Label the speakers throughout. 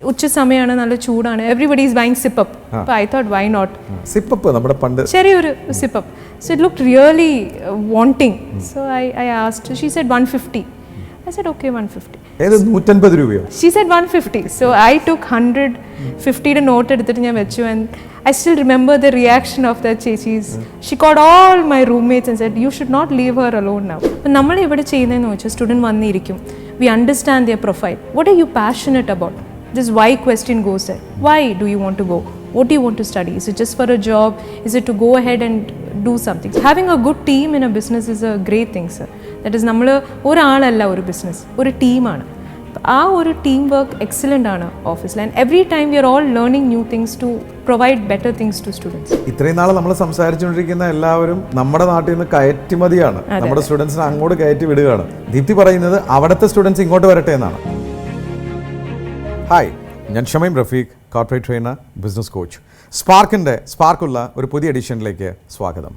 Speaker 1: ഉച്ച സമയമാണ്, നല്ല ചൂടാണ്. Everybody is buying sip up. അപ്പോൾ I thought why not
Speaker 2: sip up നമ്മുടെ പണ്ട്
Speaker 1: ചെറിയൊരു sip up. So it look really wanting. So I asked. She said 150. I said okay, 150.
Speaker 2: ഏത് 150 രൂപയോ?
Speaker 1: She said 150. So I took 150 not എടുത്തിട്ട് ഞാൻ വെച്ചു. And I still remember the reaction of that ചേച്ചീസ്. She called all my roommates and said you should not leave her alone now. അപ്പോൾ നമ്മൾ ഇവിടെ ചെയ്യുന്നതെന്ന് വെച്ചാൽ സ്റ്റുഡൻറ്റ് വന്നിരിക്കും. We understand their profile. What are you passionate about? This why question goes there. Why do you want to go? What do you want to study? Is it just for a job? Is it to go ahead and do something? Having a good team in a business is a great thing, sir. That is, നമ്മൾ ഒരാളല്ല ഒരു business, ഒരു ടീമാണ്. ആ ഒരു team work excellent ആണ് ഓഫീസിൽ. And every time we are all learning new things to provide better things to students.
Speaker 2: ഇത്രയും നാൾ നമ്മൾ സംസാരിച്ചുകൊണ്ടിരിക്കുന്ന എല്ലാവരും നമ്മുടെ നാട്ടിൽ നിന്ന് കയറ്റുമതിയാണ്, നമ്മുടെ സ്റ്റുഡൻസിനെ അങ്ങോട്ട് കയറ്റി വിടുകയാണ്. ദീപ്തി പറയുന്നത് അവിടുത്തെ സ്റ്റുഡൻസ് ഇങ്ങോട്ട് വരട്ടെ എന്നാണ്. ഹായ്, ഞാൻ Shameem Rafeeq, corporate trainer, business coach. സ്പാർക്കുള്ള ഒരു പുതിയ എഡിഷനിലേക്ക് സ്വാഗതം.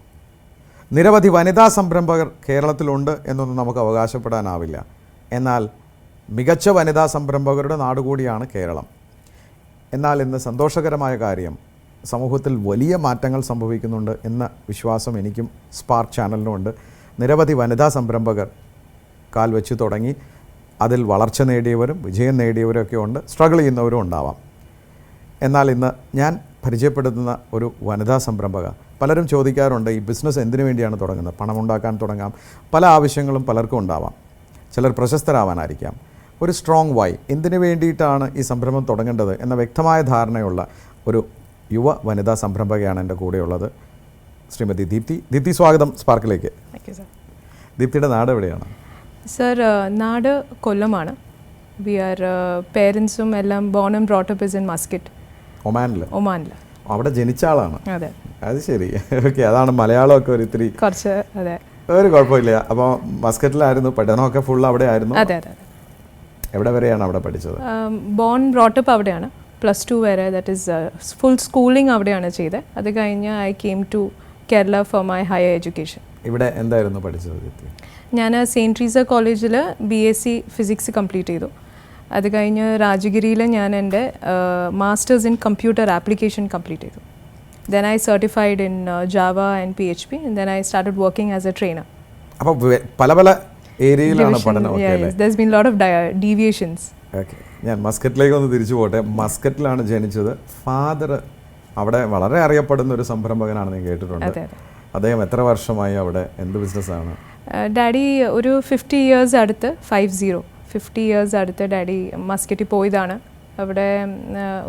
Speaker 2: നിരവധി വനിതാ സംരംഭകർ കേരളത്തിലുണ്ട് എന്നൊന്നും നമുക്ക് അവകാശപ്പെടാനാവില്ല. എന്നാൽ മികച്ച വനിതാ സംരംഭകരുടെ നാടുകൂടിയാണ് കേരളം. എന്നാൽ ഇന്ന് സന്തോഷകരമായ കാര്യം, സമൂഹത്തിൽ വലിയ മാറ്റങ്ങൾ സംഭവിക്കുന്നുണ്ട് എന്ന വിശ്വാസം എനിക്കും സ്പാർക്ക് ചാനലിനുമുണ്ട്. നിരവധി വനിതാ സംരംഭകർ കാൽ വെച്ച് തുടങ്ങി അതിൽ വളർച്ച നേടിയവരും വിജയം നേടിയവരും ഒക്കെ ഉണ്ട്, സ്ട്രഗിൾ ചെയ്യുന്നവരും ഉണ്ടാവാം. എന്നാൽ ഇന്ന് ഞാൻ പരിചയപ്പെടുത്തുന്ന ഒരു വനിതാ സംരംഭക, പലരും ചോദിക്കാറുണ്ട് ഈ ബിസിനസ് എന്തിനു വേണ്ടിയാണ് തുടങ്ങുന്നത്? പണമുണ്ടാക്കാൻ തുടങ്ങാം, പല ആവശ്യങ്ങളും പലർക്കും ഉണ്ടാവാം. ചിലർ പ്രശസ്തരാവാനായിരിക്കാം. ഒരു സ്ട്രോങ് വൈ, എന്തിനു വേണ്ടിയിട്ടാണ് ഈ സംരംഭം തുടങ്ങേണ്ടത് എന്ന വ്യക്തമായ ധാരണയുള്ള ഒരു യുവ വനിതാ സംരംഭകയാണ് എൻ്റെ കൂടെയുള്ളത്, ശ്രീമതി ദീപ്തി. ദീപ്തി, സ്വാഗതം സ്പാർക്കിലേക്ക്. ദീപ്തിയുടെ നാട് എവിടെയാണ്?
Speaker 1: സർ, നാട് കൊല്ലമാണ്. വി ആർ പേരൻസും എല്ലാം born and brought up is in Muscat, ഒമാനിൽ.
Speaker 2: അവിടെ ജനിച്ച ആളാണ്?
Speaker 1: അതെ.
Speaker 2: അത് ശരി, ഓക്കെ. അതാണ് മലയാളമൊക്കെ ഒരു ഇത്തിരി
Speaker 1: കുറച്ച്. അതെ,
Speaker 2: ഒരു കുഴപ്പമില്ല. അപ്പോൾ മസ്കറ്റിലായിരുന്നു പഠനമൊക്കെ? ഫുൾ അവിടെ ആയിരുന്നു?
Speaker 1: അതെ അതെ.
Speaker 2: എവിടെ വരെയാണ് അവിടെ പഠിച്ചത്?
Speaker 1: ബോൺ ബ്രോട്ടപ്പ് അവിടെയാണ്, +2 വരെ. ദാറ്റ് ഈസ് ഫുൾ സ്കൂളിംഗ് അവിടെയാണ് ചെയ്തത്. അത് കഴിഞ്ഞ് I came to Kerala for my higher education.
Speaker 2: ഇവിടെ എന്തായിരുന്നു പഠിച്ചത്?
Speaker 1: ഞാൻ സെയിൻറ്റ് ട്രീസ കോളേജിൽ BSc ഫിസിക്സ് കംപ്ലീറ്റ് ചെയ്തു. അത് കഴിഞ്ഞ് രാജഗിരിയിൽ ഞാൻ എൻ്റെ masters in computer application complete ചെയ്തു. Then I certified in Java and PHP. And then I started working as a trainer.
Speaker 2: അപ്പോൾ പല പല ഏരിയയിലാണ് പഠനം.
Speaker 1: There's been lot of deviations.
Speaker 2: Okay, ഞാൻ മസ്കറ്റിലേക്ക് ഒന്ന് തിരിച്ചു പോട്ടെ. മസ്കറ്റിലാണ് ജനിച്ചത്. ഫാദർ അവിടെ വളരെ അറിയപ്പെടുന്ന ഒരു സംരംഭകനാണെന്ന് ഞാൻ കേട്ടിട്ടുണ്ട്. അദ്ദേഹം എത്ര വർഷമായി അവിടെ? എന്ത് ബിസിനസ്സാണ്?
Speaker 1: ഡാഡി ഒരു 50 years അടുത്ത്, 50 years അടുത്ത് ഡാഡി മസ്കറ്റിൽ പോയതാണ്. അവിടെ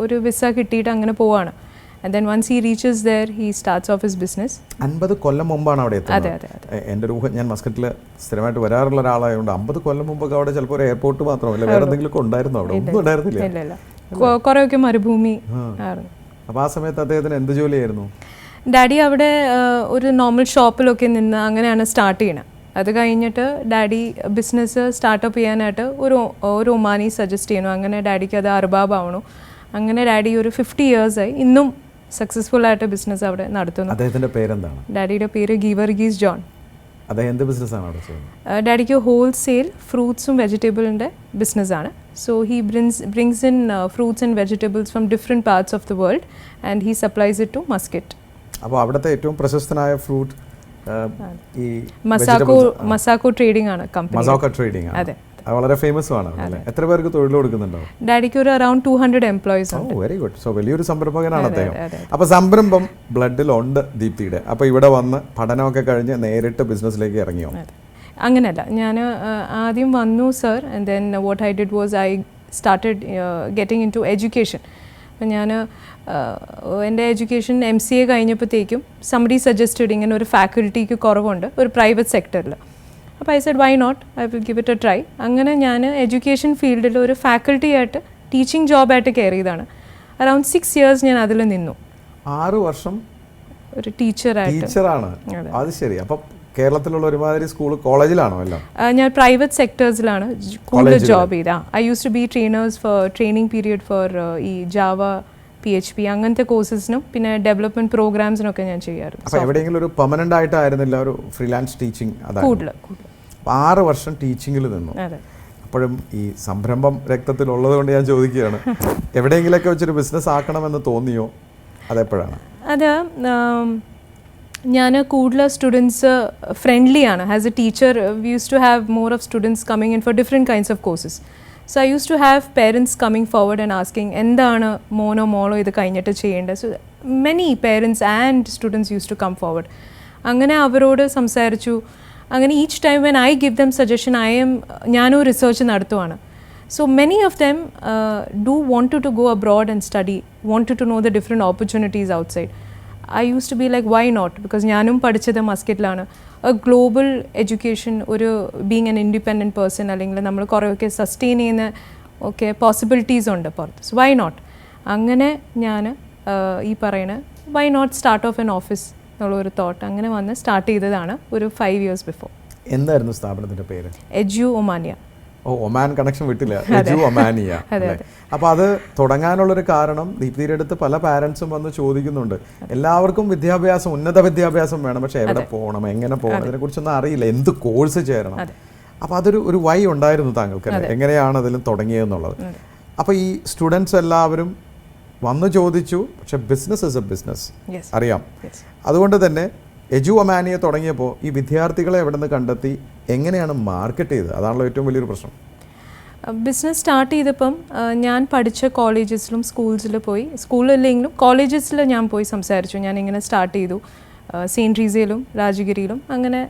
Speaker 1: ഒരു വിസ കിട്ടിയിട്ട് അങ്ങനെ പോവാണ്. And then once he reaches there, he starts off his business.
Speaker 2: 50 കൊല്ലം മുമ്പാണ് അവിടെ എത്തുന്നത്?
Speaker 1: അതെ.
Speaker 2: എൻ്റെ ഒരു ഞാൻ മസ്കറ്റിൽ സ്ഥിരമായിട്ട് വരാറുള്ള ഒരാളായതുകൊണ്ട് 50 കൊല്ലം മുമ്പൊക്കെ അവിടെ ചിലപ്പോൾ ഒരു എയർപോർട്ട് മാത്രമല്ല, വേറെ എന്തെങ്കിലും ഉണ്ടായിരുന്നു അവിടെ? ഒന്നും ഉണ്ടായിരുന്നില്ല.
Speaker 1: ഇല്ല. കുറേയൊക്കെ മരുഭൂമി ആയിരുന്നു.
Speaker 2: അപ്പോൾ ആ സമയത്ത് അദ്ദേഹത്തിന് എന്ത് ജോലിയായിരുന്നു?
Speaker 1: ഡാഡി അവിടെ ഒരു നോർമൽ ഷോപ്പിലൊക്കെ നിന്ന് അങ്ങനെയാണ് സ്റ്റാർട്ട് ചെയ്യണത്. അത് കഴിഞ്ഞിട്ട് ഡാഡി ബിസിനസ് സ്റ്റാർട്ടപ്പ് ചെയ്യാനായിട്ട് ഒരു ഒമാനി സജസ്റ്റ് ചെയ്യണു. അങ്ങനെ ഡാഡിക്ക് അത് അർബാബാവണു. അങ്ങനെ ഡാഡി ഒരു 50 years ആയി ഇന്നും സക്സസ്ഫുൾ ആയിട്ട് ബിസിനസ് അവിടെ നടത്തുന്നു.
Speaker 2: അദ്ദേഹത്തിൻ്റെ പേരെന്താണ്?
Speaker 1: ഡാഡിയുടെ പേര് ഗീവർഗീസ് ജോൺ.
Speaker 2: അദ്ദേഹം എന്ത് ബിസിനസ്സാണ് അവിടെ ചെയ്യുന്നത്?
Speaker 1: ഡാഡിക്ക് ഹോൾസെയിൽ ഫ്രൂട്ട്സും വെജിറ്റബിളിൻ്റെ ബിസിനസ്സാണ്. So he brings in fruits and vegetables from different parts of the world and he supplies it to Muscat.
Speaker 2: അപ്പോൾ അവിടുത്തെ ഏറ്റവും പ്രശസ്തനായ ഫ്രൂട്ട് ഈ
Speaker 1: മസാക്കോ ട്രേഡിംഗ് ആണ് കമ്പനി.
Speaker 2: മസാക്കോ ട്രേഡിംഗ് ആണ്.
Speaker 1: അതെ,
Speaker 2: വളരെ ഫേമസ് ആണ്. എത്ര പേർക്ക് തൊഴിൽ കൊടുക്കുന്നുണ്ടോ?
Speaker 1: ഡാഡിക്ക് ഒരു അറൌണ്ട് 200 എംപ്ലോയീസ് ഉണ്ട്.
Speaker 2: Very good. സോ വലിയൊരു സംരംഭകനാണ് അദ്ദേഹം. അപ്പോൾ സംരംഭം ബ്ലഡിലുണ്ട് ദീപ്തിയുടെ. അപ്പോൾ ഇവിടെ വന്ന് പഠനമൊക്കെ കഴിഞ്ഞ് നേരിട്ട് ബിസിനസ്സിലേക്ക് ഇറങ്ങിയോ?
Speaker 1: അങ്ങനെയല്ല, ഞാൻ ആദ്യം വന്നു sir. And then what I did was I started getting in to education. അപ്പം ഞാൻ എൻ്റെ എഡ്യൂക്കേഷൻ MCA കഴിഞ്ഞപ്പോഴത്തേക്കും സംബഡി സജസ്റ്റഡ് ഇങ്ങനെ ഒരു ഫാക്കൽറ്റിക്ക് കുറവുണ്ട് ഒരു പ്രൈവറ്റ് സെക്ടറിൽ. അപ്പോൾ I said why not, I will give it a try. അങ്ങനെ ഞാൻ എഡ്യൂക്കേഷൻ ഫീൽഡിൽ ഒരു ഫാക്കൽറ്റി ആയിട്ട് ടീച്ചിങ് ജോബായിട്ട് കയറി ചെയ്താണ്. അറൌണ്ട് 6 years ഞാൻ അതിൽ നിന്നു.
Speaker 2: 6 വർഷം
Speaker 1: ഒരു ടീച്ചറാണ്.
Speaker 2: അത് ശരി. അപ്പം കേരളത്തിലുള്ള ഒരുമാതിരി സ്കൂൾ കോളേജിലാണോ എല്ലാം?
Speaker 1: ഞാൻ പ്രൈവറ്റ് സെക്ടേഴ്സിലാണ് കൂടുതൽ ജോബ് ചെയ്ത. I use to be trainers for training period for ഈ ജാവ PHP അങ്ങനത്തെ കോഴ്സസിനും പിന്നെ ഡെവലപ്മെന്റ് പ്രോഗ്രാംസിനൊക്കെ ഞാൻ ചെയ്യാറുണ്ട്.
Speaker 2: അപ്പോൾ എവിടെയെങ്കിലും ഒരു പെർമനന്റ് ആയിട്ടായിരുന്നില്ല, ഒരു ഫ്രീലാൻസ് ടീച്ചിങ്?
Speaker 1: 6 വർഷം
Speaker 2: ടീച്ചിങ്ങിൽ നിന്നു. അപ്പോഴും ഈ സംരംഭം രക്തത്തിലുള്ളത് കൊണ്ട് ഞാൻ ചോദിക്കുകയാണ്, എവിടെയെങ്കിലൊക്കെ വെച്ചൊരു ബിസിനസ് ആക്കണമെന്ന് തോന്നിയോ? അതെപ്പോഴാണ്?
Speaker 1: അത് ഞാൻ കൂടുതൽ സ്റ്റുഡൻസ് ഫ്രണ്ട്ലി ആണ്. As a teacher we use to have more of students coming in for different kinds of courses. So I use to have parents coming forward and asking എന്താണ് മോനോ മോളോ ഇത് കഴിഞ്ഞിട്ട് ചെയ്യേണ്ടത്. So many parents and students use to come forward. അങ്ങനെ അവരോട് സംസാരിച്ചു. അങ്ങനെ each time when I give them suggestion ഞാനും റിസർച്ച് നടത്തുവാണ്. So many of them wanted to go abroad and study, wanted to know the different opportunities outside. I used to be like, why not? Because ഞാനും പഠിച്ചത് മസ്കറ്റിലാണ്. A global education, ഒരു being an independent person, അല്ലെങ്കിൽ നമ്മൾ കുറേയൊക്കെ sustain ചെയ്യുന്ന ഒക്കെ possibilities ഉണ്ട് പുറത്ത്. So why not? അങ്ങനെ ഞാൻ ഈ പറയുന്ന why not start off an office എന്നുള്ളൊരു തോട്ട് അങ്ങനെ വന്ന് സ്റ്റാർട്ട് ചെയ്തതാണ് ഒരു 5 years before.
Speaker 2: എന്തായിരുന്നു സ്ഥാപനത്തിൻ്റെ പേര്?
Speaker 1: എഡ്യു ഒമാനിയ.
Speaker 2: ഒമാൻ കണക്ഷൻ വിട്ടില്ല, എഡ്യു ഒമാനിയ. അപ്പോൾ അത് തുടങ്ങാനുള്ളൊരു കാരണം, ദീപ്തിയുടെ അടുത്ത് പല പാരൻസും വന്ന് ചോദിക്കുന്നുണ്ട്, എല്ലാവർക്കും വിദ്യാഭ്യാസം, ഉന്നത വിദ്യാഭ്യാസം വേണം, പക്ഷേ എവിടെ പോകണം, എങ്ങനെ പോകണം, ഇതിനെക്കുറിച്ചൊന്നും അറിയില്ല, എന്ത് കോഴ്സ് ചേരണം. അപ്പോൾ അതൊരു വൈ ഉണ്ടായിരുന്നു താങ്കൾക്ക്, എങ്ങനെയാണ് അതിലും തുടങ്ങിയതെന്നുള്ളത്. അപ്പോൾ ഈ സ്റ്റുഡൻസ് എല്ലാവരും വന്ന് ചോദിച്ചു, പക്ഷെ ബിസിനസ് ഇസ് എ ബിസിനസ് അറിയാം. അതുകൊണ്ട് തന്നെ എജു ഒമാനിയെ തുടങ്ങിയപ്പോൾ ഈ വിദ്യാർത്ഥികളെ എവിടെ നിന്ന് കണ്ടെത്തി, എങ്ങനെയാണ് മാർക്കറ്റ് ചെയ്തത്? അതാണല്ലോ ഏറ്റവും വലിയൊരു പ്രശ്നം.
Speaker 1: ബിസിനസ് സ്റ്റാർട്ട് ചെയ്തപ്പം ഞാൻ പഠിച്ച കോളേജസിലും സ്കൂൾസിൽ പോയി, സ്കൂളിലെങ്കിലും കോളേജസിൽ ഞാൻ പോയി സംസാരിച്ചു. ഞാൻ ഇങ്ങനെ സ്റ്റാർട്ട് ചെയ്തു സെയിൻറ്റ് ട്രീസയിലും രാജഗിരിയിലും, അങ്ങനെ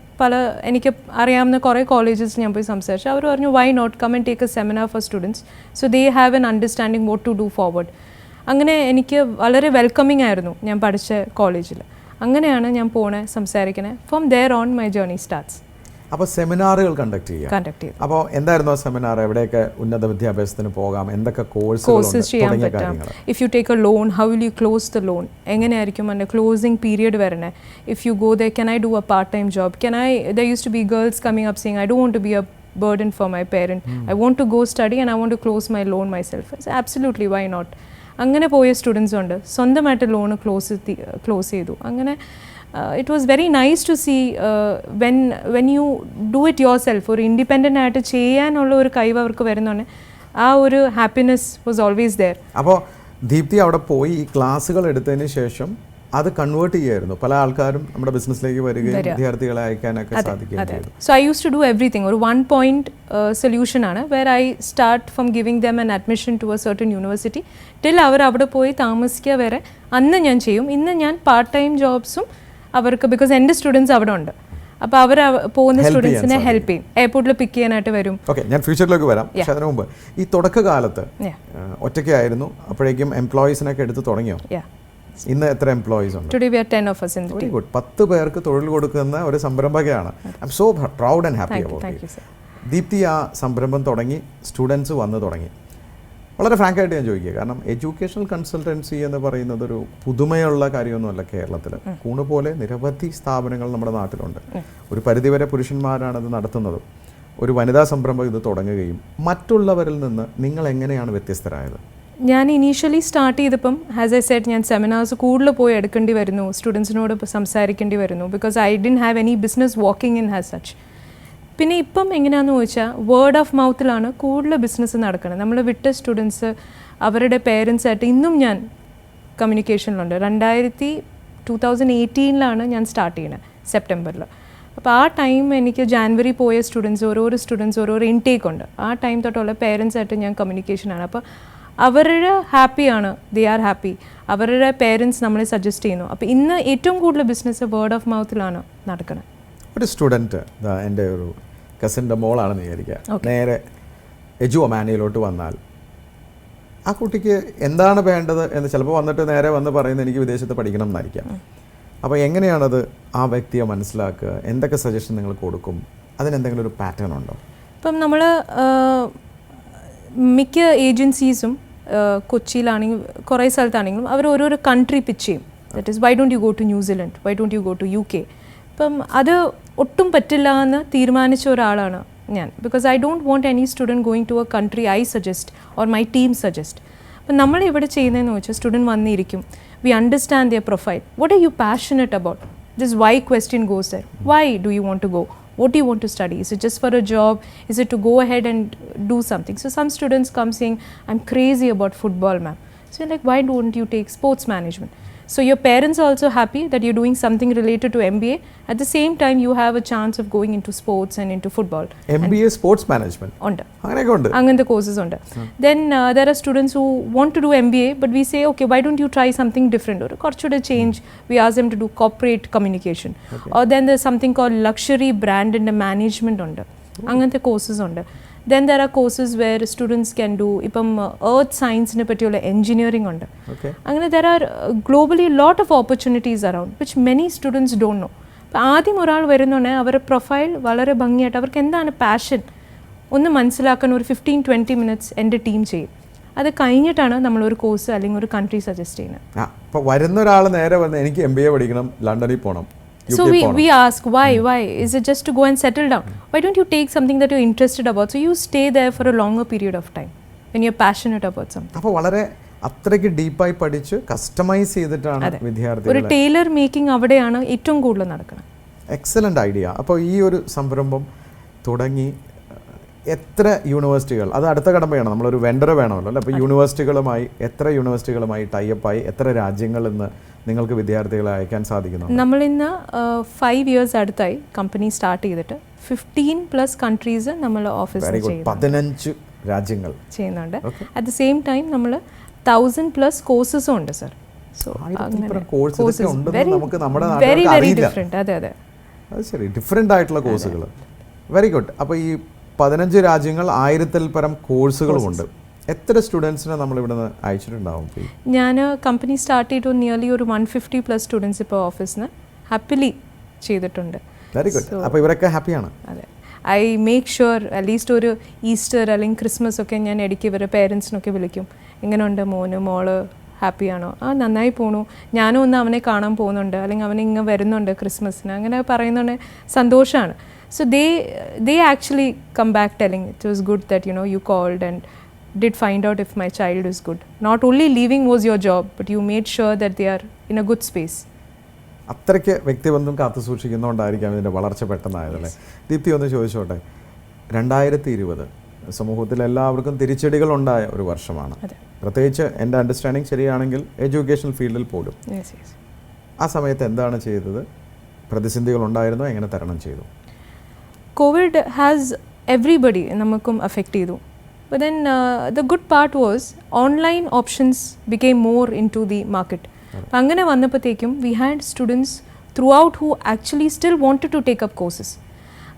Speaker 1: എനിക്ക് അറിയാവുന്ന കുറേ കോളേജസിൽ ഞാൻ പോയി സംസാരിച്ചു. അവർ പറഞ്ഞു why not come and take a seminar for students so they have an understanding what to do forward. അങ്ങനെ എനിക്ക് വളരെ വെൽക്കമിങ് ആയിരുന്നു ഞാൻ പഠിച്ച കോളേജിൽ. അങ്ങനെയാണ് ഞാൻ പോണേ സംസാരിക്കണേ. From there on my journey starts.
Speaker 2: അപ്പോൾ സെമിനാറുകൾ കണ്ടക്ട് ചെയ്യും. അപ്പോൾ എന്തായിരുന്നു ആ സെമിനാർ? എവിടെയൊക്കെ ഉന്നത വിദ്യാഭ്യാസത്തിന് പോകാം, എന്തൊക്കെ കോഴ്സസ്
Speaker 1: ചെയ്യാൻ പറ്റും? If you take a loan, how will you close the loan, എങ്ങനെയായിരിക്കും അതിൻ്റെ ക്ലോസിംഗ് പീരിയഡ് വരണേ? If you go there, can I do a part time job? There use to be girls coming up saying I don't want to be a burden for my parent. I want to go study and I want to close my loan myself. So absolutely, why not? അങ്ങനെ പോയ students ഉണ്ട്, സ്വന്തമായിട്ട് loan close ചെയ്തു. അങ്ങനെ it was very nice to see when you do it yourself, ഒരു independent ആയിട്ട് ചെയ്യാനുള്ള ഒരു കഴിവ് അവർക്ക് വരുന്നുണ്ട്. ആ ഒരു ഹാപ്പിനെസ് വാസ് ഓൾവേസ് ദെയർ.
Speaker 2: അപ്പോൾ ദീപ്തി അവിടെ പോയി ഈ ക്ലാസ്സുകൾ എടുത്തതിന് ശേഷം അത് കൺവേർട്ട് ചെയ്യായിരുന്നു. പല ആൾക്കാരും നമ്മുടെ ബിസിനസ്സിലേക്ക് വരികയും വിദ്യാർത്ഥികളെ അയക്കാനൊക്കെ സാധിക്കുകയും ചെയ്തു.
Speaker 1: So I use to do everything. ഒരു 1 point സൊല്യൂഷൻ ആണ്, where I start from giving them an admission to a certain university till അവർ അവിടെ പോയി താമസിക്കുക വരെ അന്ന് ഞാൻ ചെയ്യും. ഇന്ന് ഞാൻ പാർട്ട് ടൈം ജോബ്സും അവർക്ക്, ബിക്കോസ് എൻ്റെ സ്റ്റുഡൻസ് അവിടെ ഉണ്ട്, അപ്പോൾ അവർ പോകുന്ന സ്റ്റുഡൻസിനെ ഹെൽപ്പ് ചെയ്യും, എയർപോർട്ടിൽ പിക്ക് ചെയ്യാനായിട്ട് വരും.
Speaker 2: ഓക്കെ, ഞാൻ ഫ്യൂച്ചറിലേക്ക് വരാം. പക്ഷേ അതിനു മുമ്പ് ഈ തുടക്കകാലത്ത് ഒറ്റയ്ക്കായിരുന്നു, അപ്പോഴേക്കും എംപ്ലോയീസിനൊക്കെ എടുത്ത് തുടങ്ങിയോ? ഇന്ന് എത്ര എംപ്ലോയീസ് ഉണ്ട്?
Speaker 1: Today we are 10 of us in the team.
Speaker 2: 10 പേർക്ക് തൊഴിൽ കൊടുക്കുന്ന ഒരു സംരംഭകയാണ്. I am so proud and happy about it. Deepthi ആ സംരംഭം തുടങ്ങി, സ്റ്റുഡൻസ് വന്ന് തുടങ്ങി. വളരെ ഫ്രാങ്കായിട്ട് ഞാൻ ചോദിക്കുക, കാരണം എഡ്യൂക്കേഷണൽ കൺസൾട്ടൻസി എന്ന് പറയുന്നത് ഒരു പുതുമയുള്ള കാര്യമൊന്നുമല്ല കേരളത്തിൽ. കൂണ് പോലെ നിരവധി സ്ഥാപനങ്ങൾ നമ്മുടെ നാട്ടിലുണ്ട്. ഒരു പരിധിവരെ പുരുഷന്മാരാണത് നടത്തുന്നത്. ഒരു വനിതാ സംരംഭം ഇത് തുടങ്ങുകയും മറ്റുള്ളവരിൽ നിന്ന് നിങ്ങൾ എങ്ങനെയാണ് വ്യത്യസ്തരായത്?
Speaker 1: ഞാൻ ഇനീഷ്യലി സ്റ്റാർട്ട് ചെയ്തപ്പം ആസ് ഐ സെഡ്, ഞാൻ സെമിനാർസ് കൂടുതൽ പോയി എടുക്കേണ്ടി വരുന്നു, സ്റ്റുഡൻസിനോട് സംസാരിക്കേണ്ടി വരുന്നു, because I didn't have any business walking in has such. പിന്നെ ഇപ്പം എങ്ങനെയാണെന്ന് ചോദിച്ചാൽ വേർഡ് ഓഫ് മൗത്തിലാണ് കൂടുതൽ ബിസിനസ് നടക്കുന്നത്. നമ്മൾ വിട്ട സ്റ്റുഡൻസ് അവരുടെ പേരൻസായിട്ട് ഇന്നും ഞാൻ കമ്മ്യൂണിക്കേഷനിലുണ്ട്. 2018 ഞാൻ സ്റ്റാർട്ട് ചെയ്യണത്, സെപ്റ്റംബറിൽ. അപ്പോൾ ആ ടൈം എനിക്ക് ജാനുവരി പോയ സ്റ്റുഡൻസ് ഓരോരോ ഇൻടേക്ക് ഉണ്ട്. ആ ടൈം തൊട്ടുള്ള പേരൻസായിട്ട് ഞാൻ കമ്മ്യൂണിക്കേഷനാണ്. അപ്പോൾ അവരുടെ ഹാപ്പിയാണ്, ദേ ആർ ഹാപ്പി, അവരുടെ പേരൻസ് നമ്മളെ സജസ്റ്റ് ചെയ്യുന്നു. അപ്പോൾ ഇന്ന് ഏറ്റവും കൂടുതൽ ബിസിനസ് വേർഡ് ഓഫ് മൗത്തിലാണ് നടക്കുന്നത്.
Speaker 2: ഒരു സ്റ്റുഡൻറ്റ്, എൻ്റെ ഒരു കസിൻ്റെ മോളാണെന്ന് വിചാരിക്കുക, നേരെ എജു ഒമാനിയയിലോട്ട് വന്നാൽ ആ കുട്ടിക്ക് എന്താണ് വേണ്ടത് എന്ന് ചിലപ്പോൾ വന്നിട്ട് നേരെ വന്ന് പറയുന്നത് എനിക്ക് വിദേശത്ത് പഠിക്കണം എന്നായിരിക്കാം. അപ്പോൾ എങ്ങനെയാണത് ആ വ്യക്തിയെ മനസ്സിലാക്കുക? എന്തൊക്കെ സജഷൻ നിങ്ങൾ കൊടുക്കും? അതിനെന്തെങ്കിലും ഒരു പാറ്റേൺ ഉണ്ടോ?
Speaker 1: ഇപ്പം നമ്മൾ മിക്ക ഏജൻസീസും കൊച്ചിയിലാണെങ്കിൽ കുറേ സ്ഥലത്താണെങ്കിലും അവർ ഓരോരോ കൺട്രി പിച്ച് ചെയ്യും. That is why don't you go to New Zealand, why don't you go to UK. ഇപ്പം അത് ഒട്ടും പറ്റില്ല എന്ന് തീരുമാനിച്ച ഒരാളാണ് ഞാൻ. Because I don't want any student going to a country I suggest or my team suggest. അപ്പം നമ്മൾ ഇവിടെ ചെയ്യുന്നതെന്ന് വെച്ചാൽ സ്റ്റുഡൻറ്റ് വന്നിരിക്കും, we understand their profile, what are you passionate about, this why question goes there, why do you want to go, what do you want to study? Is it just for a job? Is it to go ahead and do something? So some students come saying, I'm crazy about football, ma'am. So you're like, why don't you take sports management? So your parents are also happy that you're doing something related to MBA. At the same time, you have a chance of going into sports and into football.
Speaker 2: MBA sports management?
Speaker 1: Angante courses on. Then there are students who want to do MBA, but we say, okay, why don't you try something different? Or a change. We ask them to do corporate communication. Or then there's something called luxury brand and management on. Angante courses on. Then there are courses where students can do earth science in a particular engineering on. There are globally a lot of opportunities around which many students don't know. ആദ്യം ഒരാൾ വരുന്നോണ്ടേ അവരുടെ profile വളരെ ഭംഗിയായിട്ട് അവർക്ക് എന്താണ് passion ഒന്ന് മനസ്സിലാക്കാൻ ഒരു 15-20 മിനിറ്റ്സ് എൻ്റെ ടീം ചെയ്യും. അത് കഴിഞ്ഞിട്ടാണ് നമ്മളൊരു കോഴ്സ് അല്ലെങ്കിൽ ഒരു കൺട്രി സജസ്റ്റ് ചെയ്യുന്നത്.
Speaker 2: അപ്പോൾ വരുന്ന ഒരാൾ നേരെ വന്ന് എനിക്ക് MBA പഠിക്കണം, ലണ്ടനിൽ പോകണം.
Speaker 1: So we ask why is it just to go and settle down? Why don't you take something that you're interested about, so you stay there for a longer period of time when you're passionate about something.
Speaker 2: അപ്പോൾ വളരെ അത്രയ്ക്ക് ഡീപ്പായി പഠിച്ച് customise ചെയ്തിട്ടാണ് വിദ്യാർത്ഥികൾ
Speaker 1: ഒരു Taylor making അവിടെയാണ് ഏറ്റവും കൂടുതൽ നടക്കുന്നത്.
Speaker 2: Excellent idea. അപ്പോൾ ഈ ഒരു സംരംഭം തുടങ്ങി എത്ര യൂണിവേഴ്സിറ്റികൾ, അത് അടുത്ത കടമ്പയാണ്, നമ്മളൊരു വെണ്ടർ വേണമല്ലോ അല്ലേ? അപ്പോൾ എത്ര യൂണിവേഴ്സിറ്റികളുമായി ടൈപ്പായി എത്ര രാജ്യങ്ങളിൽ നിന്ന് നിങ്ങൾക്ക് വിദ്യാർത്ഥികളെ അയക്കാൻ സാധിക്കുന്നു?
Speaker 1: നമ്മളിന്ന് 5 years അടുത്തായി കമ്പനി സ്റ്റാർട്ട് ചെയ്തിട്ട് 15+ കൺട്രീസ് നമ്മൾ ഓഫീസിൽ ചെയ്യുന്നു.
Speaker 2: 15 രാജ്യങ്ങൾ ചെയ്യുന്നുണ്ട്.
Speaker 1: അറ്റ് ദ സെയിം ടൈം നമ്മൾ 1000+ കോഴ്സസും ഉണ്ട് sir. So very very different. അതെ അതെ,
Speaker 2: അത് ശരി, ഡിഫറെൻ്റ് ആയിട്ടുള്ള കോഴ്സുകൾ. Very good. അപ്പോൾ ഈ 15 രാജ്യങ്ങൾ 1000-ൽ പരം കോഴ്സുകളുമുണ്ട്. എത്ര സ്റ്റുഡൻസിനെ നമ്മൾ ഇവിടെ നിന്ന് അയച്ചിട്ടുണ്ടാവും?
Speaker 1: ഞാൻ കമ്പനി സ്റ്റാർട്ട് ചെയ്തിട്ട് നിയർലി ഒരു 150+ സ്റ്റുഡൻസ് ഇപ്പോൾ ഓഫീസിന് ഹാപ്പിലി ചെയ്തിട്ടുണ്ട്.
Speaker 2: Very good. അപ്പോൾ ഇവരൊക്കെ ഹാപ്പിയാണ്?
Speaker 1: അതെ. ഐ മേക്ക് ഷുവർ അറ്റ്ലീസ്റ്റ് ഒരു ഈസ്റ്റർ അല്ലെങ്കിൽ ക്രിസ്മസ് ഒക്കെ ഞാൻ ഇടയ്ക്ക് ഇവരെ പേരൻസിനൊക്കെ വിളിക്കും. എങ്ങനെയുണ്ട് മോന് മോള്, ഹാപ്പിയാണോ? നന്നായി പോണു, ഞാനും ഒന്ന് അവനെ കാണാൻ പോകുന്നുണ്ട്, അല്ലെങ്കിൽ അവൻ ഇങ്ങനെ വരുന്നുണ്ട് ക്രിസ്മസിന്, അങ്ങനെ പറയുന്നുണ്ട്, സന്തോഷമാണ്. So they actually come back telling it was good that you called and did find out if my child is good. Not only leaving was your job, but you made sure that they are in a good space.
Speaker 2: അത്രയ്ക്ക് വ്യക്തിബന്ധം കാത്തു സൂക്ഷിക്കുന്നതുകൊണ്ടായിരിക്കാം ഇതിൻ്റെ വളർച്ച പെട്ടെന്നായതല്ലേ? ദീപ്തി ഒന്ന് ചോദിച്ചോട്ടെ, 2020 സമൂഹത്തിൽ എല്ലാവർക്കും തിരിച്ചടികൾ ഉണ്ടായ ഒരു വർഷമാണ്. പ്രത്യേകിച്ച് എൻ്റെ അണ്ടർസ്റ്റാൻഡിങ് ശരിയാണെങ്കിൽ എഡ്യൂക്കേഷൻ ഫീൽഡിൽ പോലും. ആ സമയത്ത് എന്താണ് ചെയ്തത്? പ്രതിസന്ധികൾ ഉണ്ടായിരുന്നോ? എങ്ങനെ തരണം ചെയ്തു?
Speaker 1: COVID has everybody നമുക്കും affect ചെയ്തു. But then the good part was online options became more into the market. അങ്ങനെ വന്നപ്പോഴത്തേക്കും we had students throughout who actually still wanted to take up courses.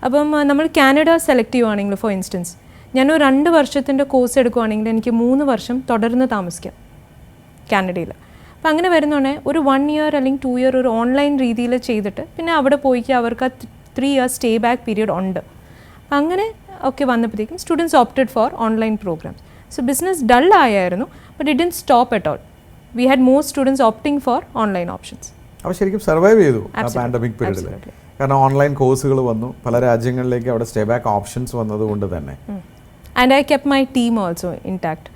Speaker 1: അപ്പം നമ്മൾ കാനഡ സെലക്ട് ചെയ്യുവാണെങ്കിൽ for instance, ഞാനൊരു 2 വർഷത്തിൻ്റെ course എടുക്കുവാണെങ്കിൽ എനിക്ക് 3 വർഷം തുടർന്ന് താമസിക്കാം കാനഡയിൽ. അപ്പം അങ്ങനെ വരുന്നോണ്ടേ ഒരു 1 year അല്ലെങ്കിൽ 2 year ഒരു ഓൺലൈൻ രീതിയിൽ ചെയ്തിട്ട് പിന്നെ അവിടെ പോയിക്ക് അവർക്ക് 3 years സ്റ്റേ ബാക്ക് പീരിയഡ് ഉണ്ട്. അങ്ങനെ ഒക്കെ വന്നപ്പോഴത്തേക്കും students opted for online programs. So business dull ആയിരുന്നു, but it didn't stop at all. We had more students opting for online options.
Speaker 2: അപ്പോൾ ശരിക്കും സർവൈവ് ചെയ്തു ആ പാൻഡമിക് പീരീഡിൽ. കാരണം ഓൺലൈൻ കോഴ്സുകൾ വന്നു, പല രാജ്യങ്ങളിലേക്ക് അവിടെ സ്റ്റേ ബാക്ക് ഓപ്ഷൻസ് വന്നതുകൊണ്ട് തന്നെ.
Speaker 1: And I kept my team also intact.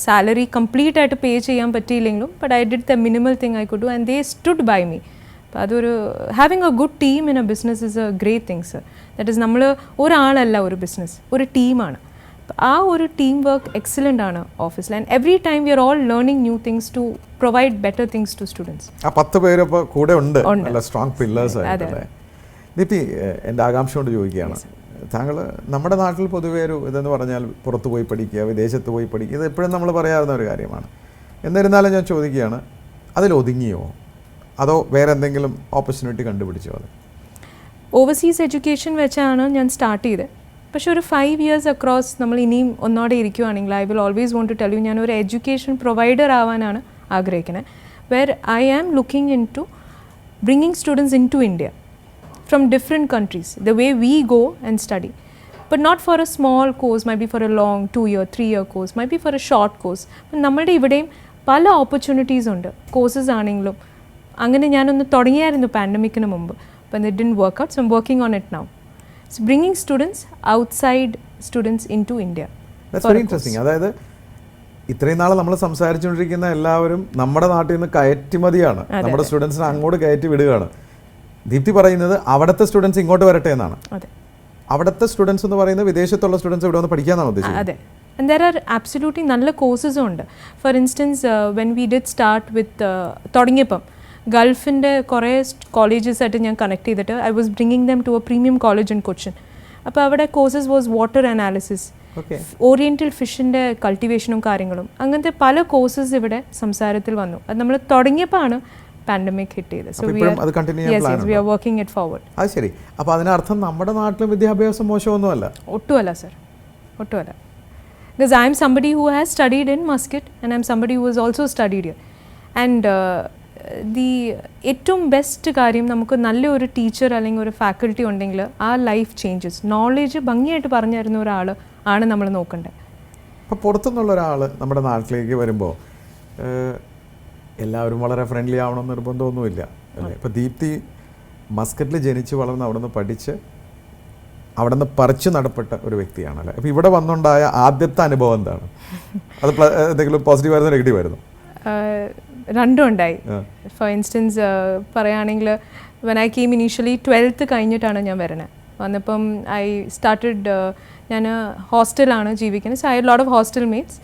Speaker 1: Salary complete ആയിട്ട് പേ ചെയ്യാൻ പറ്റിയില്ലെങ്കിലും but I did the minimal thing I could do and they stood by me. അപ്പോൾ അതൊരു having a good team in a business is a great thing sir. That is നമ്മൾ ഒരാളല്ല ഒരു business, ഒരു ടീമാണ്. ആ ഒരു ടീം വർക്ക് എക്സലൻ്റ് ആണ് ഓഫീസിൽ. And every time we are all learning new things to provide better things to students.
Speaker 2: ആ 10 പേര് ഇപ്പോൾ കൂടെ ഉണ്ട്, നല്ല സ്ട്രോങ് പില്ലേഴ്സ് ആയിട്ടല്ലേ? ദീപ്തി, എൻ്റെ ആകാംക്ഷ കൊണ്ട് ചോദിക്കുകയാണ്, താങ്കൾ നമ്മുടെ നാട്ടിൽ പൊതുവേ ഒരു ഇതെന്ന് പറഞ്ഞാൽ പുറത്ത് പോയി പഠിക്കുക, വിദേശത്ത് പോയി പഠിക്കുക, ഇത് എപ്പോഴും നമ്മൾ പറയാറുന്ന ഒരു കാര്യമാണ്. എന്നിരുന്നാലും ഞാൻ ചോദിക്കുകയാണ്, അതിൽ ഒതുങ്ങിയോ അതോ വേറെ എന്തെങ്കിലും ഓപ്പർച്യൂണിറ്റി കണ്ടുപിടിച്ചോ? അത്
Speaker 1: ഓവർസീസ് എഡ്യൂക്കേഷൻ വെച്ചാണ് ഞാൻ സ്റ്റാർട്ട് ചെയ്തത്. പക്ഷേ ഒരു 5 years അക്രോസ് നമ്മൾ ഇനിയും ഒന്നോടെ ഇരിക്കുകയാണെങ്കിൽ I will always want to tell you, ഞാനൊരു എഡ്യൂക്കേഷൻ പ്രൊവൈഡർ ആവാനാണ് ആഗ്രഹിക്കുന്നത്. Where I am looking in to bringing students in to India from different countries, the way we go and study, but not for a small course, might be for a long 2-year 3-year course, might be for a short course. നമ്മളുടെ ഇവിടെയും പല opportunities ഉണ്ട് courses ആണെങ്കിലും. അങ്ങനെ ഞാനൊന്ന് തുടങ്ങിയായിരുന്നു പാൻഡമിക്കിന് മുമ്പ്, but it didn't work out, so I'm working on it now. So bringing students outside students into India.
Speaker 2: That's very interesting. അതായത് ഇത്രയും നാൾ നമ്മൾ സംസാരിച്ചുകൊണ്ടിരിക്കുന്ന എല്ലാവരും നമ്മുടെ നാട്ടിൽ നിന്ന് കയറ്റുമതിയാണ്, നമ്മുടെ സ്റ്റുഡൻസിനെ അങ്ങോട്ട് കയറ്റി വിടുകയാണ്. ദീപ്തി പറയുന്നത് അവിടുത്തെ സ്റ്റുഡൻസ് ഇങ്ങോട്ട് വരട്ടെ എന്നാണ്.
Speaker 1: അതെ,
Speaker 2: അവിടുത്തെ സ്റ്റുഡൻസ് എന്ന് പറയുന്നത് വിദേശത്തുള്ള സ്റ്റുഡൻസ് ഇവിടെ വന്ന് പഠിക്കാനാണ് ഉദ്ദേശിച്ചത്.
Speaker 1: അതെ. And there are absolutely നല്ല കോഴ്സസും ഉണ്ട്. For instance when we did start with തുടങ്ങിയപ്പം ഗൾഫിൻ്റെ കുറേ കോളേജസ് ആയിട്ട് ഞാൻ കണക്ട് ചെയ്തിട്ട് I was bringing them to a premium college in Cochin. അപ്പോൾ അവിടെ courses was water analysis, oriental ഫിഷിൻ്റെ കൾട്ടിവേഷനും കാര്യങ്ങളും, അങ്ങനത്തെ പല കോഴ്സസ് ഇവിടെ സംസാരത്തിൽ വന്നു. അത് നമ്മൾ തുടങ്ങിയപ്പോൾ ആണ് പാൻഡമിക് ഹിറ്റ് ചെയ്തത്. So we are working it forward.
Speaker 2: അത് ശരി. അപ്പോൾ അതിനർത്ഥം നമ്മുടെ നാട്ടിലും വിദ്യാഭ്യാസം മോശമൊന്നുമല്ല?
Speaker 1: ഒട്ടുമല്ല sir, ഒട്ടുമല്ല. Because I am somebody who has studied in Muscat and I am somebody who has also studied here. And the ഏറ്റവും ബെസ്റ്റ് കാര്യം നമുക്ക് നല്ലൊരു ടീച്ചർ അല്ലെങ്കിൽ ഒരു ഫാക്കൽറ്റി ഉണ്ടെങ്കിൽ ആ ലൈഫ് ചേഞ്ചസ്. നോളേജ് ഭംഗിയായിട്ട് പറഞ്ഞു തരുന്ന ഒരാൾ ആണ് നമ്മൾ നോക്കേണ്ടത്.
Speaker 2: അപ്പോൾ പുറത്തുനിന്നുള്ള ഒരാൾ നമ്മുടെ നാട്ടിലേക്ക് വരുമ്പോൾ എല്ലാവരും വളരെ ഫ്രണ്ട്ലി ആവണമെന്ന് നിർബന്ധമൊന്നുമില്ല അല്ലേ? ഇപ്പോൾ ദീപ്തി മസ്കറ്റിൽ ജനിച്ച് വളർന്ന് അവിടെ നിന്ന് പഠിച്ച് അവിടെ നിന്ന് പറിച്ചു നടപ്പെട്ട ഒരു വ്യക്തിയാണല്ലേ. അപ്പോൾ ഇവിടെ വന്നുണ്ടായ ആദ്യത്തെ അനുഭവം എന്താണ്? അത് എന്തെങ്കിലും പോസിറ്റീവ് ആയിരുന്നു, നെഗറ്റീവ് ആയിരുന്നു?
Speaker 1: രണ്ടും ഉണ്ടായി. ഫോർ ഇൻസ്റ്റൻസ് പറയുകയാണെങ്കിൽ when I came initially 12th കഴിഞ്ഞിട്ടാണ് ഞാൻ വരുന്നത്. വന്നപ്പം ഐ സ്റ്റാർട്ടഡ്, ഞാൻ ഹോസ്റ്റലാണ് ജീവിക്കുന്നത്. So I lot of hostel mates.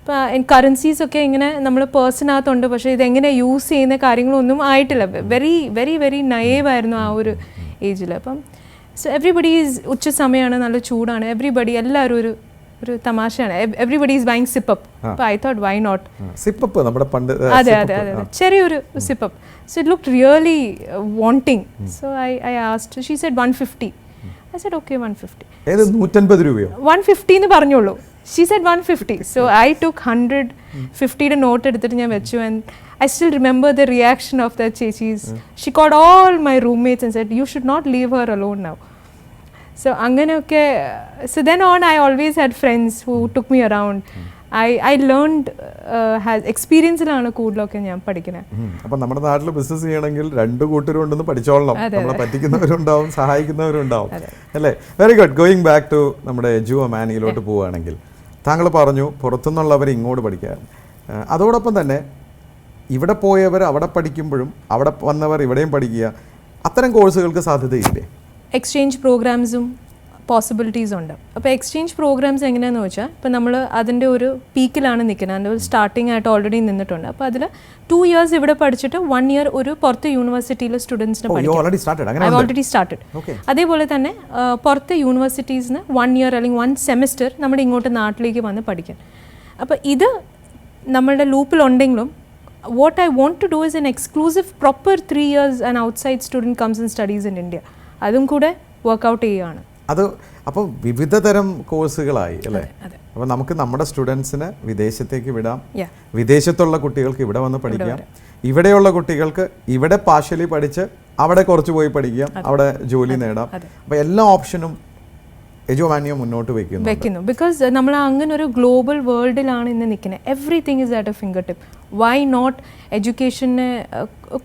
Speaker 1: അപ്പോൾ കറൻസീസ് ഒക്കെ ഇങ്ങനെ നമ്മൾ പേഴ്സണകത്തുണ്ട്, പക്ഷേ ഇതെങ്ങനെ യൂസ് ചെയ്യുന്ന കാര്യങ്ങളൊന്നും ആയിട്ടില്ല. വെരി വെരി വെരി നയേവായിരുന്നു ആ ഒരു ഏജിൽ. അപ്പം സോ എവ്രിബഡി ഈസ്, ഉച്ച സമയമാണ്, നല്ല ചൂടാണ്, എവ്രിബഡി എല്ലാവരും ഒരു തമാശയാണ്, എവ്രിബഡി ഈസ് ബൈങ് സിപ്പപ്പ്. അപ്പോൾ I thought why not
Speaker 2: sipup, നമ്മുടെ പണ്ട്.
Speaker 1: അതെ അതെ അതെ അതെ, ചെറിയൊരു sipup. So it looked really wanting. So I asked, she said 150. I said okay, 150.
Speaker 2: ഏത് 150 രൂപയോ?
Speaker 1: 150 എന്ന് പറഞ്ഞോളൂ. She said 150. So I took 150 not എടുത്തിട്ട് ഞാൻ വെച്ചു. And I still remember the reaction of that chechis. She called all my roommates and said, you should not leave her alone now. So അങ്ങനെയൊക്കെ. So then on I always had friends who took me around. I learned എക്സ്പീരിയൻസിലാണ് കൂടുതലൊക്കെ ഞാൻ പഠിക്കുന്നത്.
Speaker 2: അപ്പം നമ്മുടെ നാട്ടിൽ business ചെയ്യണമെങ്കിൽ രണ്ട് കൂട്ടരും ഉണ്ടെന്ന് പഠിച്ചോളണം. നമ്മളെ പറ്റിക്കുന്നവരുണ്ടാവും, സഹായിക്കുന്നവരുണ്ടാവും അല്ലേ? Very good. Going back to നമ്മുടെ എജു മാനിയിലോട്ട് പോവുകയാണെങ്കിൽ, താങ്കൾ പറഞ്ഞു പുറത്തുനിന്നുള്ളവർ ഇങ്ങോട്ട് പഠിക്കാൻ. അതോടൊപ്പം തന്നെ ഇവിടെ പോയവർ അവിടെ പഠിക്കുമ്പോഴും അവിടെ വന്നവർ ഇവിടെയും പഠിക്കുക, അത്തരം കോഴ്സുകൾക്ക് സാധ്യതയില്ലേ?
Speaker 1: എക്സ്ചേഞ്ച് പ്രോഗ്രാംസും പോസിബിലിറ്റീസ് ഉണ്ട്. അപ്പോൾ എക്സ്ചേഞ്ച് പ്രോഗ്രാംസ് എങ്ങനെയാണെന്ന് വെച്ചാൽ, ഇപ്പോൾ നമ്മൾ അതിൻ്റെ ഒരു പീക്കിലാണ് നിൽക്കുന്നത്, അതിൻ്റെ ഒരു സ്റ്റാർട്ടിംഗ് ആയിട്ട് ഓൾറെഡി നിന്നിട്ടുണ്ട്. അപ്പോൾ അതിൽ 2 years ഇവിടെ പഠിച്ചിട്ട് 1 year ഒരു പുറത്ത് യൂണിവേഴ്സിറ്റിയിലെ സ്റ്റുഡൻസിന് പഠിക്കാം. Already started. അതേപോലെ തന്നെ പുറത്ത് യൂണിവേഴ്സിറ്റീസിന് 1 year അല്ലെങ്കിൽ 1 semester നമ്മുടെ ഇങ്ങോട്ട് നാട്ടിലേക്ക് വന്ന് പഠിക്കാൻ. അപ്പോൾ ഇത് നമ്മളുടെ ലൂപ്പിലുണ്ടെങ്കിലും what I want to do is an exclusive proper 3 years an outside student comes and studies in India. അതും കൂടെ വർക്കൗട്ട് ചെയ്യുകയാണ്.
Speaker 2: അത് അപ്പോൾ വിവിധ തരം കോഴ്സുകളായി അല്ലേ? അപ്പോൾ നമുക്ക് നമ്മുടെ സ്റ്റുഡൻസിന് വിദേശത്തേക്ക് വിടാം, വിദേശത്തുള്ള കുട്ടികൾക്ക് ഇവിടെ വന്ന് പഠിക്കാം, ഇവിടെയുള്ള കുട്ടികൾക്ക് ഇവിടെ പാർഷ്യലി പഠിച്ച് അവിടെ കുറച്ച് പോയി പഠിക്കാം, അവിടെ ജോലി നേടാം. അപ്പോൾ എല്ലാ ഓപ്ഷനും എജുമാനിയ മുന്നോട്ട് വെക്കുന്നു.
Speaker 1: ബിക്കോസ് നമ്മൾ അങ്ങനെ ഒരു ഗ്ലോബൽ വേൾഡിലാണ് ഇന്ന് നിൽക്കുന്നത്. Everything is at a finger tip. Why not എഡ്യൂക്കേഷനെ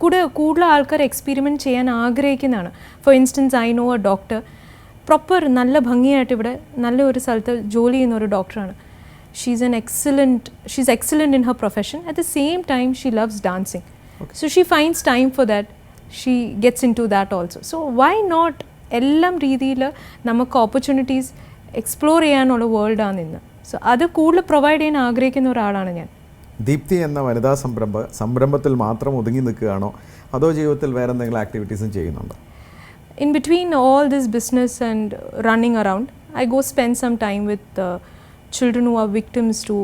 Speaker 1: കൂടുതൽ ആൾക്കാർ എക്സ്പെരിമെൻറ്റ് ചെയ്യാൻ ആഗ്രഹിക്കുന്നതാണ്. For instance I know a doctor, proper നല്ല ഭംഗിയായിട്ട് ഇവിടെ നല്ല ഒരു സ്ഥലത്ത് ജോലി ചെയ്യുന്ന ഒരു ഡോക്ടറാണ്. She's excellent in her profession. At the same time she loves dancing. So she finds time for that. She gets in to that also. So why not എല്ലാം രീതിയിൽ നമുക്ക് ഓപ്പർച്യൂണിറ്റീസ് എക്സ്പ്ലോർ ചെയ്യാനുള്ള വേൾഡാണ് ഇന്ന്. സോ അത് കൂടുതൽ പ്രൊവൈഡ് ചെയ്യാൻ ആഗ്രഹിക്കുന്ന ഒരാളാണ് ഞാൻ.
Speaker 2: ദീപ്തി എന്ന വനിതാ സംരംഭത്തിൽ മാത്രം ഒതുങ്ങി നിൽക്കുകയാണോ, അതോ ജീവിതത്തിൽ വേറെ എന്തെങ്കിലും ആക്ടിവിറ്റീസും ചെയ്യുന്നുണ്ടോ?
Speaker 1: In between all this business and running around, I go spend some time with children who are victims to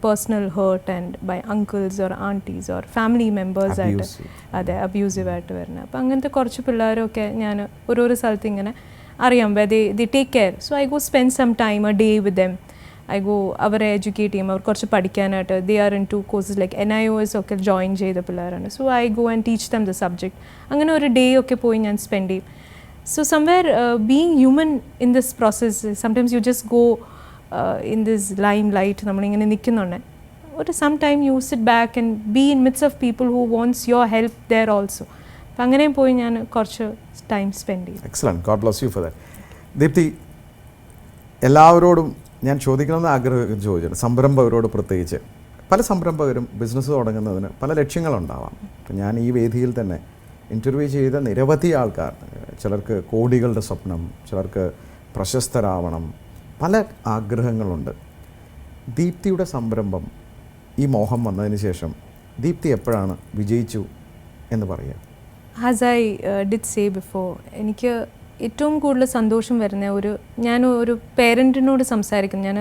Speaker 1: personal hurt and by uncles or aunties or family members at abusive ആയിട്ട് വരുന്നത്. അപ്പോൾ അങ്ങനത്തെ കുറച്ച് പിള്ളേരൊക്കെ ഞാൻ ഓരോരോ സ്ഥലത്ത് ഇങ്ങനെ അറിയാം, they take care. So I go spend some time a day with them. I go അവരെ എഡ്യൂക്കേറ്റ് ചെയ്യും, അവർ കുറച്ച് പഠിക്കാനായിട്ട്. They are into courses like NIOS ഒക്കെ ജോയിൻ ചെയ്ത പിള്ളേരാണ്. So I go and teach them the subject. അങ്ങനെ ഒരു day ഒക്കെ പോയി ഞാൻ സ്പെൻഡ് ചെയ്യും. So somewhere being human in this process, sometimes you just go in this limelight, നമ്മളിങ്ങനെ നിൽക്കുന്നുണ്ട്. ഒരു sometime you sit back and be in midst of people who wants your help there also. അപ്പം അങ്ങനെയും പോയി ഞാൻ കുറച്ച് time spend ചെയ്യും.
Speaker 2: Excellent. God bless you for that. Deepthi, എല്ലാവരോടും ഞാൻ ചോദിക്കണമെന്ന് ആഗ്രഹിക്കുന്ന ചോദിച്ചിട്ടുണ്ട്, സംരംഭകരോട് പ്രത്യേകിച്ച്. പല സംരംഭകരും ബിസിനസ് തുടങ്ങുന്നതിന് പല ലക്ഷ്യങ്ങളുണ്ടാവാം. അപ്പം ഞാൻ ഈ വേദിയിൽ തന്നെ ഇൻ്റർവ്യൂ ചെയ്ത നിരവധി ആൾക്കാർ, ചിലർക്ക് കോടികളുടെ സ്വപ്നം, ചിലർക്ക് പ്രശസ്തരാവണം, പല ആഗ്രഹങ്ങളുണ്ട്. ദീപ്തിയുടെ സംരംഭം, ഈ മോഹം വന്നതിന് ശേഷം ദീപ്തി എപ്പോഴാണ് വിജയിച്ചു എന്ന് പറയുക?
Speaker 1: As I did say before, എനിക്ക് ഏറ്റവും കൂടുതൽ സന്തോഷം വരുന്ന ഞാൻ ഒരു പേരൻറ്റിനോട് സംസാരിക്കുന്നു. ഞാൻ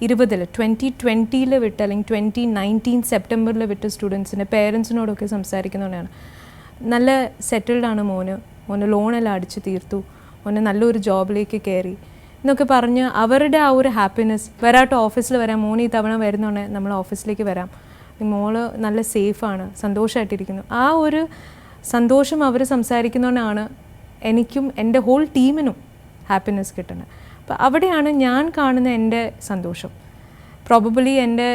Speaker 1: 2020 വിട്ട് അല്ലെങ്കിൽ 2019 സെപ്റ്റംബറിൽ വിട്ട് സ്റ്റുഡൻസിൻ്റെ പേരൻസിനോടൊക്കെ സംസാരിക്കുന്നതുകൊണ്ടാണ്. നല്ല സെറ്റിൽഡാണ് മോന് ലോണെല്ലാം അടിച്ചു തീർത്തു, മോന് നല്ലൊരു ജോബിലേക്ക് കയറി എന്നൊക്കെ പറഞ്ഞ് അവരുടെ ആ ഒരു ഹാപ്പിനെസ്, വരാട്ടോ ഓഫീസിൽ വരാം, മോന് ഈ തവണ വരുന്നുണ്ടെങ്കിൽ നമ്മൾ ഓഫീസിലേക്ക് വരാം, മോള് നല്ല സേഫാണ്, സന്തോഷമായിട്ടിരിക്കുന്നു, ആ ഒരു സന്തോഷം അവർ സംസാരിക്കുന്നതുകൊണ്ടാണ് എനിക്കും എൻ്റെ ഹോൾ ടീമിനും ഹാപ്പിനെസ് കിട്ടുന്നത്. അപ്പോൾ അവിടെയാണ് ഞാൻ കാണുന്ന എൻ്റെ സന്തോഷം. പ്രോബബിളി എൻ്റെ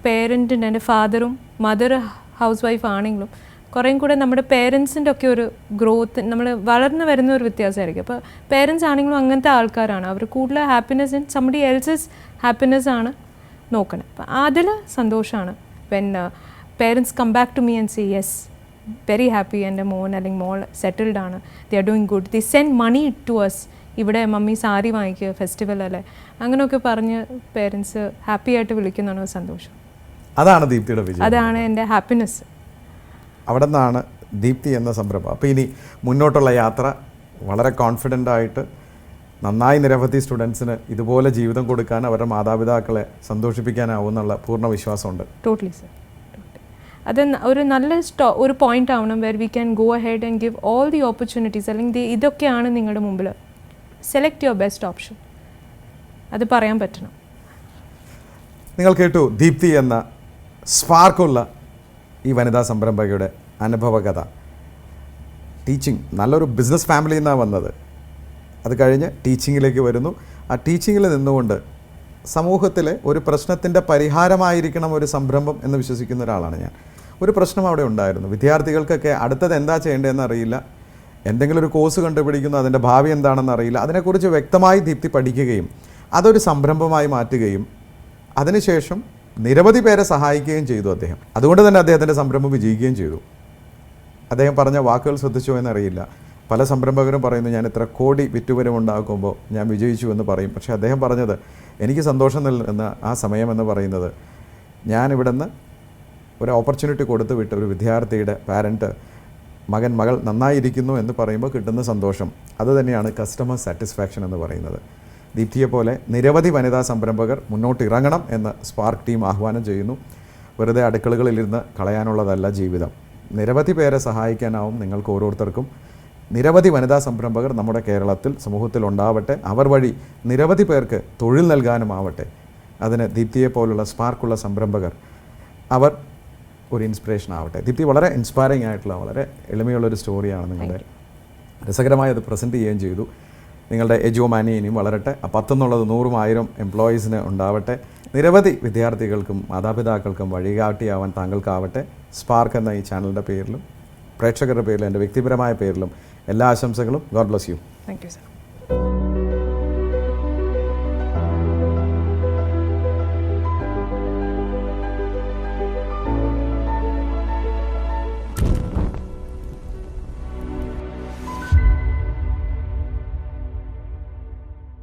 Speaker 1: പേരൻറ്റിൻ്റെ, എൻ്റെ ഫാദറും മദർ ഹൗസ് വൈഫ് ആണെങ്കിലും കുറേയും കൂടെ നമ്മുടെ പേരൻസിൻ്റെ ഒക്കെ ഒരു ഗ്രോത്ത്, നമ്മൾ വളർന്നു വരുന്ന ഒരു വ്യത്യാസമായിരിക്കും. അപ്പോൾ പേരൻസ് ആണെങ്കിലും അങ്ങനത്തെ ആൾക്കാരാണ്, അവർ കൂടുതൽ happiness in somebody else's happiness ആണ് നോക്കണത്. അപ്പോൾ അതിൽ സന്തോഷമാണ്. When parents come back to me and say yes, very happy, എൻ്റെ മോൻ അല്ലെങ്കിൽ മോൾ സെറ്റിൽഡ് ആണ്, they are doing good, they send money to us, ഇവിടെ മമ്മി സാരി വാങ്ങിക്കുക ഫെസ്റ്റിവൽ അല്ലേ, അങ്ങനെയൊക്കെ പറഞ്ഞ് പേരൻസ് ഹാപ്പി ആയിട്ട് വിളിക്കുന്നതാണ് സന്തോഷം.
Speaker 2: അതാണ് ദീപ്തിയുടെ വിജയം,
Speaker 1: അതാണ് എൻ്റെ ഹാപ്പിനെസ്.
Speaker 2: അവിടെ നിന്നാണ് ദീപ്തി എന്ന സംരംഭം. അപ്പോൾ ഇനി മുന്നോട്ടുള്ള യാത്ര വളരെ കോൺഫിഡൻ്റ് ആയിട്ട് നന്നായി നിരവധി സ്റ്റുഡൻസിന് ഇതുപോലെ ജീവിതം കൊടുക്കാൻ, അവരുടെ മാതാപിതാക്കളെ സന്തോഷിപ്പിക്കാനാവും എന്നുള്ള പൂർണ്ണ വിശ്വാസമുണ്ട്.
Speaker 1: ടോട്ടലി സർ, അത് ഒരു നല്ല ഒരു പോയിന്റ് ആവണം were we can go ahead and give all the opportunities. അല്ലെങ്കിൽ ഇതൊക്കെയാണ് നിങ്ങളുടെ മുമ്പിൽ, സെലക്ട് യുവർ ബെസ്റ്റ് ഓപ്ഷൻ, അത് പറയാൻ പറ്റണം.
Speaker 2: നിങ്ങൾ കേട്ടു ദീപ്തി എന്ന സ്പാർക്കുള്ള ഈ വനിതാ സംരംഭകയുടെ അനുഭവകഥ. ടീച്ചിങ്, നല്ലൊരു ബിസിനസ് ഫാമിലിയിൽ നിന്നാണ് വന്നത്, അത് കഴിഞ്ഞ് ടീച്ചിങ്ങിലേക്ക് വരുന്നു. ആ ടീച്ചിങ്ങിൽ നിന്നുകൊണ്ട് സമൂഹത്തിലെ ഒരു പ്രശ്നത്തിൻ്റെ പരിഹാരമായിരിക്കണം ഒരു സംരംഭം എന്ന് വിശ്വസിക്കുന്ന ഒരാളാണ് ഞാൻ. ഒരു പ്രശ്നം അവിടെ ഉണ്ടായിരുന്നു, വിദ്യാർത്ഥികൾക്കൊക്കെ അടുത്തത് എന്താ ചെയ്യേണ്ടതെന്ന് അറിയില്ല, എന്തെങ്കിലും ഒരു കോഴ്സ് കണ്ടുപിടിക്കുന്നു, അതിൻ്റെ ഭാവി എന്താണെന്ന് അറിയില്ല. അതിനെക്കുറിച്ച് വ്യക്തമായി ദീപ്തി പഠിക്കുകയും അതൊരു സംരംഭമായി മാറ്റുകയും അതിനുശേഷം നിരവധി പേരെ സഹായിക്കുകയും ചെയ്തു അദ്ദേഹം. അതുകൊണ്ട് തന്നെ അദ്ദേഹത്തിൻ്റെ സംരംഭം വിജയിക്കുകയും ചെയ്തു. അദ്ദേഹം പറഞ്ഞ വാക്കുകൾ ശ്രദ്ധിച്ചോ എന്നറിയില്ല. പല സംരംഭകരും പറയുന്നു ഞാൻ ഇത്ര കോടി വിറ്റുവരം ഉണ്ടാക്കുമ്പോൾ ഞാൻ വിജയിച്ചു എന്ന് പറയും. പക്ഷേ അദ്ദേഹം പറഞ്ഞത് എനിക്ക് സന്തോഷം നൽകുന്ന ആ സമയം എന്ന് പറയുന്നത്, ഞാൻ ഇവിടുന്ന് ഒരു ഓപ്പർച്യൂണിറ്റി കൊടുത്തു വിട്ട് ഒരു വിദ്യാർത്ഥിയുടെ പാരൻറ്റ് മകൾ നന്നായിരിക്കുന്നു എന്ന് പറയുമ്പോൾ കിട്ടുന്ന സന്തോഷം, അത് തന്നെയാണ് കസ്റ്റമർ സാറ്റിസ്ഫാക്ഷൻ എന്ന് പറയുന്നത്. ദീപ്തിയെപ്പോലെ നിരവധി വനിതാ സംരംഭകർ മുന്നോട്ട് ഇറങ്ങണം എന്ന് സ്പാർക്ക് ടീം ആഹ്വാനം ചെയ്യുന്നു. വെറുതെ അടുക്കളകളിലിരുന്ന് കളയാനുള്ളതല്ല ജീവിതം, നിരവധി പേരെ സഹായിക്കാനാവും നിങ്ങൾക്ക് ഓരോരുത്തർക്കും. നിരവധി വനിതാ സംരംഭകർ നമ്മുടെ കേരളത്തിൽ സമൂഹത്തിൽ ഉണ്ടാവട്ടെ, അവർ വഴി നിരവധി പേർക്ക് തൊഴിൽ നൽകാനുമാവട്ടെ. അതിന് ദീപ്തിയെപ്പോലുള്ള സ്പാർക്കുള്ള സംരംഭകർ അവർ ഒരു ഇൻസ്പിറേഷൻ ആവട്ടെ. ദീപ്തി വളരെ ഇൻസ്പയറിംഗ് ആയിട്ടുള്ള വളരെ എളിമയുള്ളൊരു സ്റ്റോറിയാണ് നിങ്ങളുടെ. രസകരമായി അത് പ്രസൻറ്റ് ചെയ്യുകയും ചെയ്തു. നിങ്ങളുടെ എജുമാനി ഇനിയും വളരട്ടെ, 10 എന്നുള്ളത് 100 1000 എംപ്ലോയീസിന് ഉണ്ടാവട്ടെ. നിരവധി വിദ്യാർത്ഥികൾക്കും മാതാപിതാക്കൾക്കും വഴികാട്ടിയാവാൻ താങ്കൾക്കാവട്ടെ. സ്പാർക്ക് എന്ന ഈ ചാനലിൻ്റെ പേരിലും പ്രേക്ഷകരുടെ പേരിലും എൻ്റെ വ്യക്തിപരമായ പേരിലും എല്ലാ ആശംസകളും. God bless you.
Speaker 1: Thank you sir.